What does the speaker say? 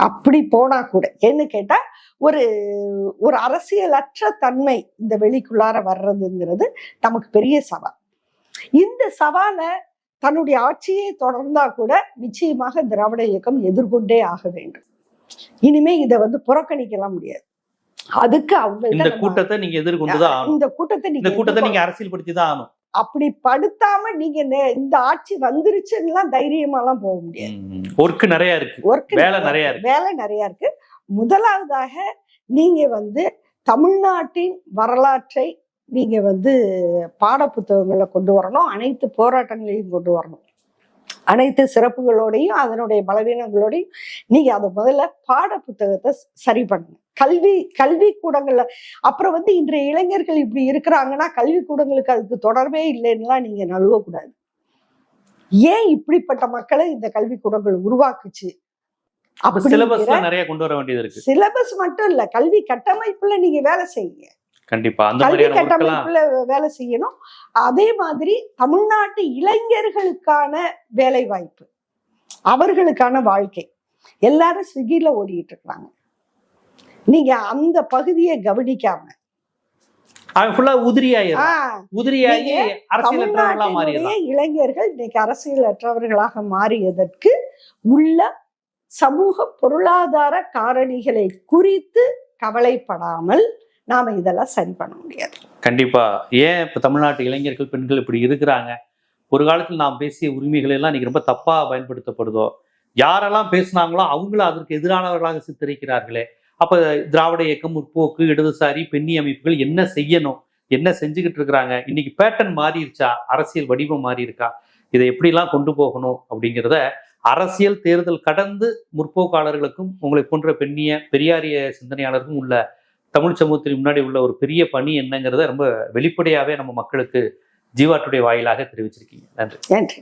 அப்படி போனா கூட ஏன்னு கேட்டா ஒரு ஒரு அரசியலற்ற தன்மை இந்த வெளிக்குள்ளார வர்றதுங்கிறது நமக்கு பெரிய சவால். இந்த சவாலை தன்னுடைய ஆட்சியை தொடர்ந்தா கூட நிச்சயமாக திராவிட இயக்கம் எதிர்கொண்டே ஆக வேண்டும். இனிமே இதை புறக்கணிக்கலாம் முடியாது. அதுக்கு அவங்க இந்த கூட்டத்தை நீங்க எதிர்கொண்டுதான் ஆகணும். இந்த கூட்டத்தை நீங்க அரசியல் படுத்திதான் ஆகணும். அப்படி படுத்தாம நீங்க இந்த ஆட்சி வந்துருச்சுன்னா தைரியமாலாம் போக முடியாது. ஒர்க் நிறைய இருக்கு, வேலை நிறைய இருக்கு. முதலாவதாக நீங்க தமிழ்நாட்டின் வரலாற்றை நீங்க பாட புத்தகங்களை கொண்டு வரணும், அனைத்து போராட்டங்களையும் கொண்டு வரணும், அனைத்து சிறப்புகளோடையும் அதனுடைய பலவீனங்களோடையும் நீங்க அதை முதல்ல பாட புத்தகத்தை சரி பண்ணுங்க. கல்வி கூடங்கள்ல அப்புறம் இன்றைய இளைஞர்கள் இப்படி இருக்கிறாங்கன்னா கல்வி கூடங்களுக்கு அதுக்கு தொடர்பே இல்லைன்னுலாம் நீங்க நழுவக்கூடாது. ஏன் இப்படிப்பட்ட மக்களை இந்த கல்வி கூடங்கள் உருவாக்குச்சு? நிறைய கொண்டு வர வேண்டியது இருக்கு. சிலபஸ் மட்டும் இல்ல, கல்வி கட்டமைப்புல நீங்க வேலை செய்யுங்க. கண்டிப்பா கல்வி கட்டமைப்புல வேலை செய்யணும். அதே மாதிரி தமிழ்நாட்டு இளைஞர்களுக்கான வேலை வாய்ப்பு, அவர்களுக்கான வாழ்க்கை, எல்லாரும் ஸ்விக்கில ஓடிட்டு இருக்காங்க. நீங்க அந்த பகுதியை கவனிக்காம இளைஞர்கள் இன்னைக்கு அரசியலற்றவர்களாக மாறியதற்கு உள்ள சமூக பொருளாதார காரணிகளை குறித்து கவலைப்படாமல் நாம இதெல்லாம் சரி பண்ண முடியாது. கண்டிப்பா. ஏன் இப்ப தமிழ்நாட்டு இளைஞர்கள் பெண்கள் இப்படி இருக்கிறாங்க? ஒரு காலத்தில் நாம் பேசிய உரிமைகள் எல்லாம் இன்னைக்கு ரொம்ப தப்பா பயன்படுத்தப்படுதோ, யாரெல்லாம் பேசினாங்களோ அவங்களும் அதற்கு எதிரானவர்களாக சித்தரிக்கிறார்களே. அப்ப திராவிட இயக்கம், முற்போக்கு, இடதுசாரி, பெண்ணி அமைப்புகள் என்ன செய்யணும், என்ன செஞ்சுக்கிட்டு இருக்கிறாங்க? இன்னைக்கு பேட்டர்ன் மாறிடுச்சா? அரசியல் வடிவம் மாறி இருக்கா? இதை எப்படிலாம் கொண்டு போகணும் அப்படிங்கிறத அரசியல் தேர்தல் கடந்து முற்போக்காளர்களுக்கும் உங்களை போன்ற பெரியாரிய சிந்தனையாளருக்கும் உள்ள தமிழ் சமூகத்தின் முன்னாடி உள்ள ஒரு பெரிய பணி என்னங்கிறத ரொம்ப வெளிப்படையாவே நம்ம மக்களுக்கு ஜீவா டுடே வாயிலாக தெரிவிச்சிருக்கீங்க. நன்றி.